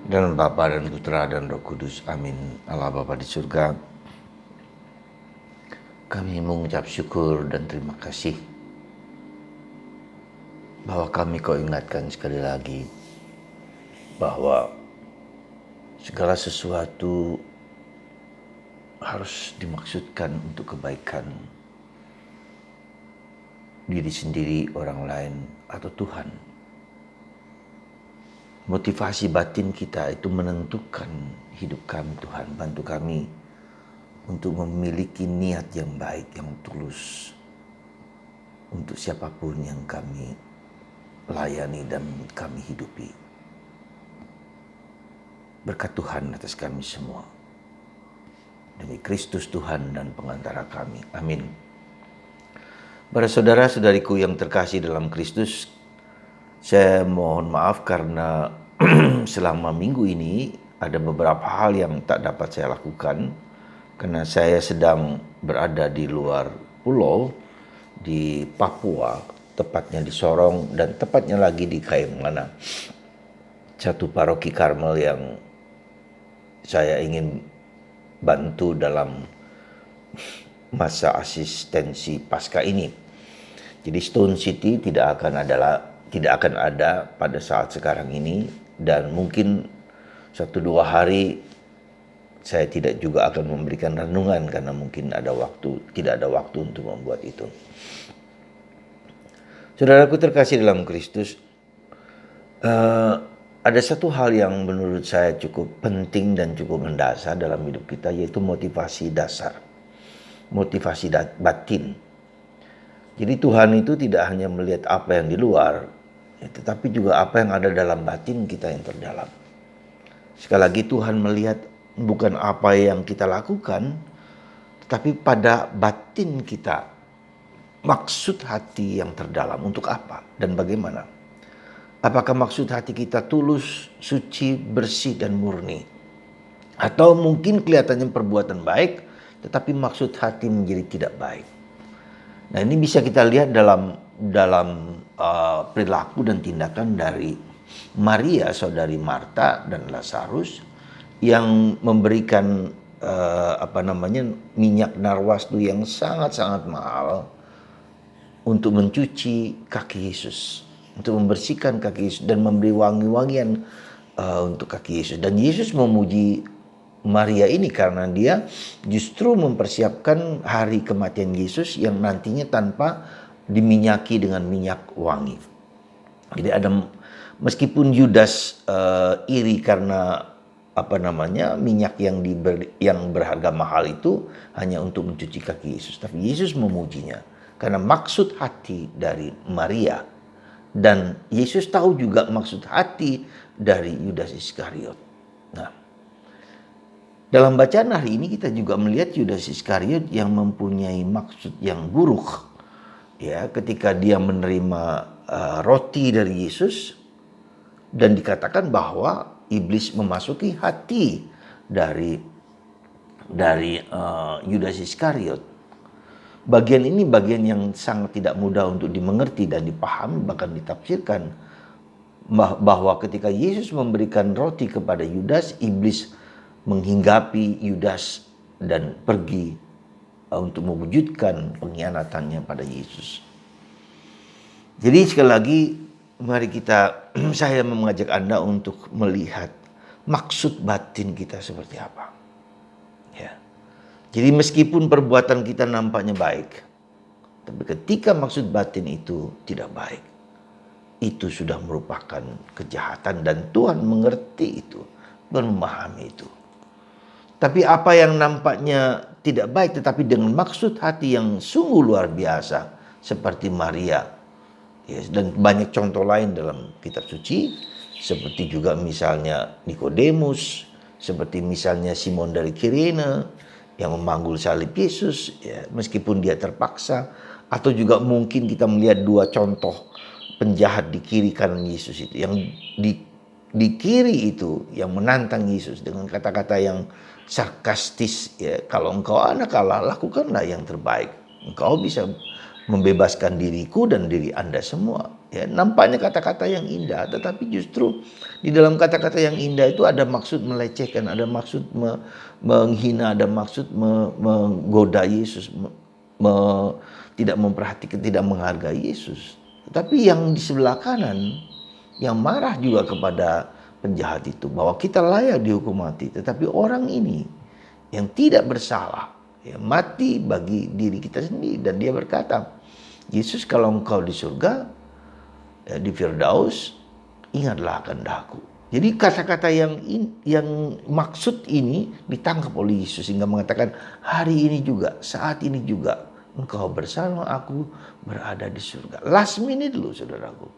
Dan Bapa dan Putra dan Roh Kudus. Amin. Allah Bapa di surga, kami mengucap syukur dan terima kasih bahwa kami kau ingatkan sekali lagi bahwa segala sesuatu harus dimaksudkan untuk kebaikan diri sendiri, orang lain, atau Tuhan. Motivasi batin kita itu menentukan hidup kami. Tuhan, bantu kami untuk memiliki niat yang baik, yang tulus untuk siapapun yang kami layani dan kami hidupi. Berkat Tuhan atas kami semua. Demi Kristus Tuhan dan pengantara kami. Amin. Para saudara-saudariku yang terkasih dalam Kristus, saya mohon maaf karena selama minggu ini ada beberapa hal yang tak dapat saya lakukan karena saya sedang berada di luar pulau di Papua, tepatnya di Sorong dan tepatnya lagi di Kaimana, satu paroki Karmel yang saya ingin bantu dalam masa asistensi pasca ini. Jadi Stone City tidak akan ada pada saat sekarang ini, dan mungkin 1-2 hari saya tidak juga akan memberikan renungan karena mungkin tidak ada waktu untuk membuat itu. Saudaraku terkasih dalam Kristus, ada satu hal yang menurut saya cukup penting dan cukup mendasar dalam hidup kita, yaitu motivasi dasar, motivasi batin. Jadi Tuhan itu tidak hanya melihat apa yang di luar, tetapi juga apa yang ada dalam batin kita yang terdalam. Sekali lagi, Tuhan melihat bukan apa yang kita lakukan, tetapi pada batin kita, maksud hati yang terdalam untuk apa dan bagaimana. Apakah maksud hati kita tulus, suci, bersih, dan murni? Atau mungkin kelihatannya perbuatan baik, tetapi maksud hati menjadi tidak baik. Nah, ini bisa kita lihat dalam perilaku dan tindakan dari Maria, saudari Marta dan Lazarus, yang memberikan minyak narwastu yang sangat-sangat mahal untuk mencuci kaki Yesus, untuk membersihkan kaki Yesus dan memberi wangi-wangian untuk kaki Yesus. Dan Yesus memuji Maria ini karena dia justru mempersiapkan hari kematian Yesus yang nantinya tanpa diminyaki dengan minyak wangi. Jadi meskipun Yudas iri karena minyak yang berharga mahal itu hanya untuk mencuci kaki Yesus, tapi Yesus memujinya karena maksud hati dari Maria, dan Yesus tahu juga maksud hati dari Yudas Iskariot. Nah, dalam bacaan hari ini kita juga melihat Yudas Iskariot yang mempunyai maksud yang buruk, ya, ketika dia menerima roti dari Yesus, dan dikatakan bahwa iblis memasuki hati dari Yudas Iskariot. Bagian ini bagian yang sangat tidak mudah untuk dimengerti dan dipahami, bahkan ditafsirkan, bahwa ketika Yesus memberikan roti kepada Yudas, iblis menghinggapi Yudas dan pergi untuk mewujudkan pengkhianatannya pada Yesus. Jadi sekali lagi, mari saya mengajak Anda untuk melihat maksud batin kita seperti apa. Ya. Jadi meskipun perbuatan kita nampaknya baik, tapi ketika maksud batin itu tidak baik, itu sudah merupakan kejahatan, dan Tuhan mengerti itu, Tuhan memahami itu. Tapi apa yang nampaknya tidak baik tetapi dengan maksud hati yang sungguh luar biasa, seperti Maria, dan banyak contoh lain dalam kitab suci, seperti juga misalnya Nikodemus, seperti misalnya Simon dari Kirene yang memanggul salib Yesus, meskipun dia terpaksa. Atau juga mungkin kita melihat 2 contoh penjahat di kiri kanan Yesus itu, yang di kiri itu yang menantang Yesus dengan kata-kata yang sarkastis, kalau engkau anak Allah, lakukanlah yang terbaik, engkau bisa membebaskan diriku dan diri Anda semua. Ya, nampaknya kata-kata yang indah, tetapi justru di dalam kata-kata yang indah itu ada maksud melecehkan, ada maksud menghina, ada maksud menggoda Yesus, tidak memperhatikan, tidak menghargai Yesus. Tetapi yang di sebelah kanan, yang marah juga kepada penjahat itu, bahwa kita layak dihukum mati, tetapi orang ini yang tidak bersalah, ya, mati bagi diri kita sendiri. Dan dia berkata, Yesus, kalau engkau di surga, ya, di Firdaus, ingatlah kehendakku. Jadi kata-kata yang maksud ini ditangkap oleh Yesus sehingga mengatakan, hari ini juga, saat ini juga engkau bersama aku berada di surga. Last minute dulu, saudaraku.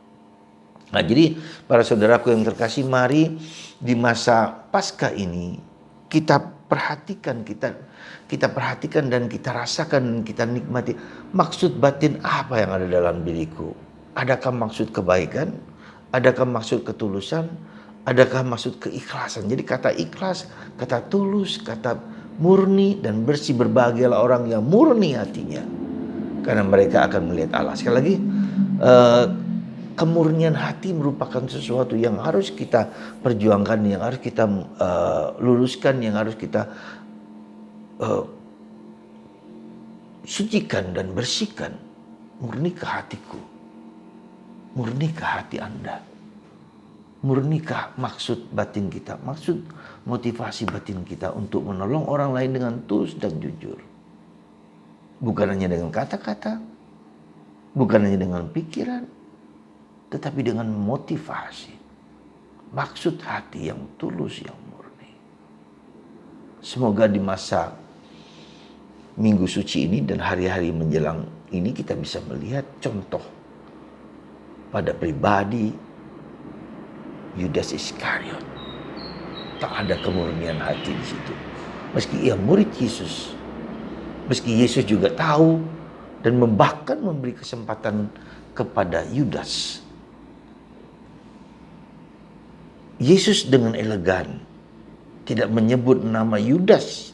Nah, jadi para saudaraku yang terkasih, mari di masa Paskah ini kita perhatikan, kita perhatikan dan kita rasakan dan kita nikmati maksud batin apa yang ada dalam diriku. Adakah maksud kebaikan? Adakah maksud ketulusan? Adakah maksud keikhlasan? Jadi kata ikhlas, kata tulus, kata murni dan bersih, berbahagialah orang yang murni hatinya, karena mereka akan melihat Allah. Sekali lagi, kemurnian hati merupakan sesuatu yang harus kita perjuangkan, yang harus kita luruskan, yang harus kita sucikan dan bersihkan. Murnikah hatiku? Murnikah hati Anda? Murnikah maksud batin kita, maksud motivasi batin kita untuk menolong orang lain dengan tulus dan jujur? Bukan hanya dengan kata-kata, bukan hanya dengan pikiran, tetapi dengan motivasi, maksud hati yang tulus, yang murni. Semoga di masa Minggu Suci ini dan hari-hari menjelang ini kita bisa melihat contoh pada pribadi Yudas Iskariot. Tak ada kemurnian hati di situ. Meski ia murid Yesus, meski Yesus juga tahu dan bahkan memberi kesempatan kepada Yudas. Yesus dengan elegan tidak menyebut nama Yudas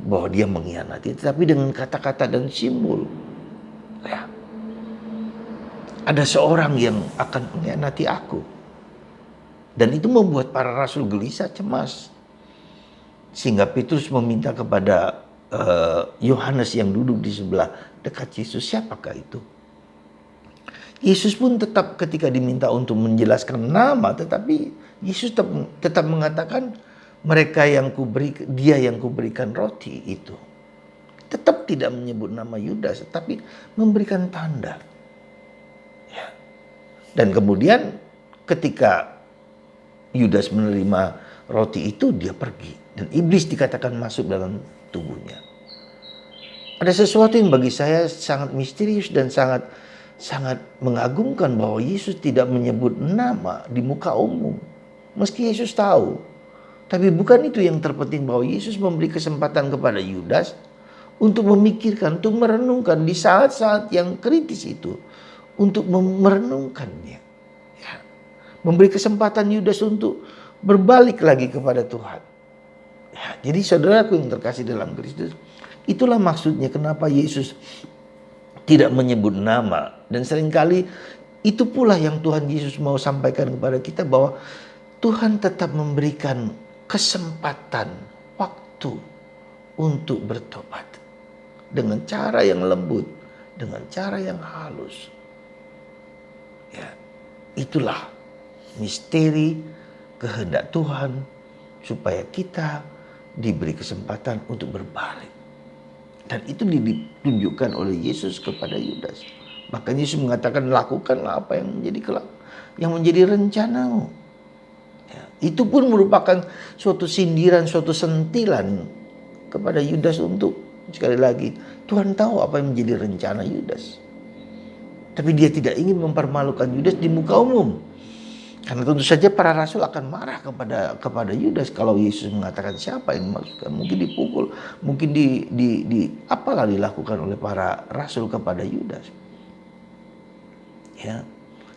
bahwa dia mengkhianati, tetapi dengan kata-kata dan simbol. Ya. Ada seorang yang akan mengkhianati aku. Dan itu membuat para rasul gelisah, cemas. Sehingga Petrus meminta kepada Yohanes yang duduk di sebelah dekat Yesus, siapakah itu? Yesus pun tetap ketika diminta untuk menjelaskan nama, tetapi Yesus tetap mengatakan mereka yang dia yang kuberikan roti itu. Tetap tidak menyebut nama Yudas, tetapi memberikan tanda. Ya. Dan kemudian ketika Yudas menerima roti itu, dia pergi. Dan iblis dikatakan masuk dalam tubuhnya. Ada sesuatu yang bagi saya sangat misterius dan sangat mengagumkan, bahwa Yesus tidak menyebut nama di muka umum. Meski Yesus tahu. Tapi bukan itu yang terpenting, bahwa Yesus memberi kesempatan kepada Yudas untuk memikirkan, untuk merenungkan di saat-saat yang kritis itu. Untuk merenungkannya. Ya. Memberi kesempatan Yudas untuk berbalik lagi kepada Tuhan. Ya, jadi saudaraku yang terkasih dalam Kristus, itulah maksudnya kenapa Yesus tidak menyebut nama. Dan seringkali itu pula yang Tuhan Yesus mau sampaikan kepada kita, bahwa Tuhan tetap memberikan kesempatan, waktu untuk bertobat. Dengan cara yang lembut, dengan cara yang halus. Ya, itulah misteri kehendak Tuhan, supaya kita diberi kesempatan untuk berbalik. Dan itu ditunjukkan oleh Yesus kepada Yudas. Bahkan Yesus mengatakan, lakukanlah apa yang menjadi rencanamu. Ya, itu pun merupakan suatu sindiran, suatu sentilan kepada Yudas untuk, sekali lagi, Tuhan tahu apa yang menjadi rencana Yudas. Tapi dia tidak ingin mempermalukan Yudas di muka umum. Karena tentu saja para rasul akan marah kepada Yudas kalau Yesus mengatakan siapa yang dimaksudkan. Mungkin dipukul, mungkin apalah dilakukan oleh para rasul kepada Yudas. Ya.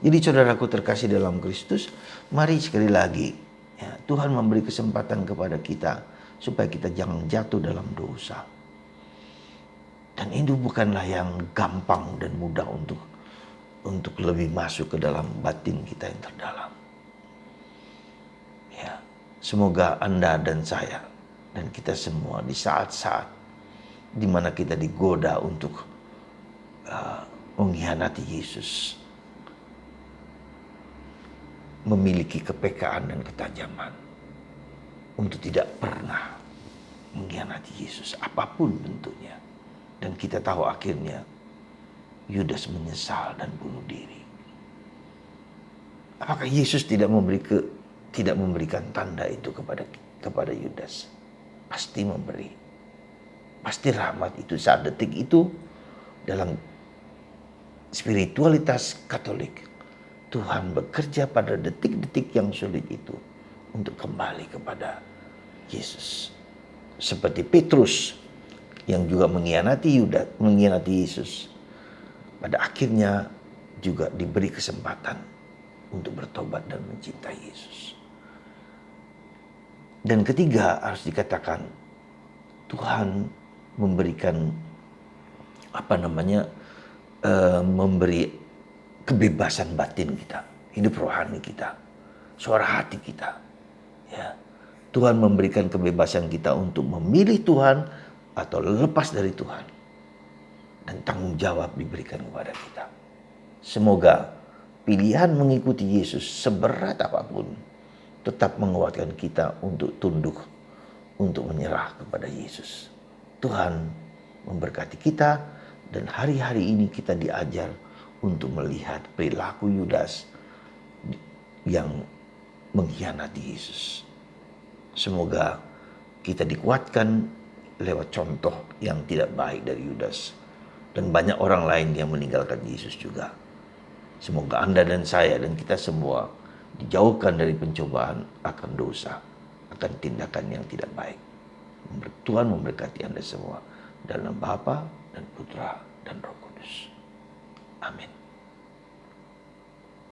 Jadi saudaraku terkasih dalam Kristus, mari sekali lagi, ya, Tuhan memberi kesempatan kepada kita supaya kita jangan jatuh dalam dosa. Dan itu bukanlah yang gampang dan mudah untuk lebih masuk ke dalam batin kita yang terdalam. Ya, semoga Anda dan saya dan kita semua di saat-saat di mana kita digoda untuk mengkhianati Yesus, memiliki kepekaan dan ketajaman untuk tidak pernah mengkhianati Yesus apapun bentuknya. Dan kita tahu akhirnya Yudas menyesal dan bunuh diri. Apakah Yesus tidak memberikan tanda itu kepada Yudas? Pasti memberi. Pasti rahmat itu saat detik itu dalam spiritualitas Katolik. Tuhan bekerja pada detik-detik yang sulit itu untuk kembali kepada Yesus. Seperti Petrus yang juga mengkhianati Yesus. Pada akhirnya juga diberi kesempatan untuk bertobat dan mencintai Yesus. Dan ketiga harus dikatakan Tuhan memberikan memberi kebebasan batin kita, hidup rohani kita, suara hati kita. Ya. Tuhan memberikan kebebasan kita untuk memilih Tuhan atau lepas dari Tuhan. Dan tanggung jawab diberikan kepada kita. Semoga pilihan mengikuti Yesus seberat apapun tetap menguatkan kita untuk tunduk, untuk menyerah kepada Yesus. Tuhan memberkati kita dan hari-hari ini kita diajar untuk melihat perilaku Yudas yang mengkhianati Yesus. Semoga kita dikuatkan lewat contoh yang tidak baik dari Yudas dan banyak orang lain yang meninggalkan Yesus juga. Semoga Anda dan saya dan kita semua dijauhkan dari pencobaan akan dosa, akan tindakan yang tidak baik. Tuhan memberkati Anda semua dalam Bapa dan Putra dan Roh Kudus. Amin.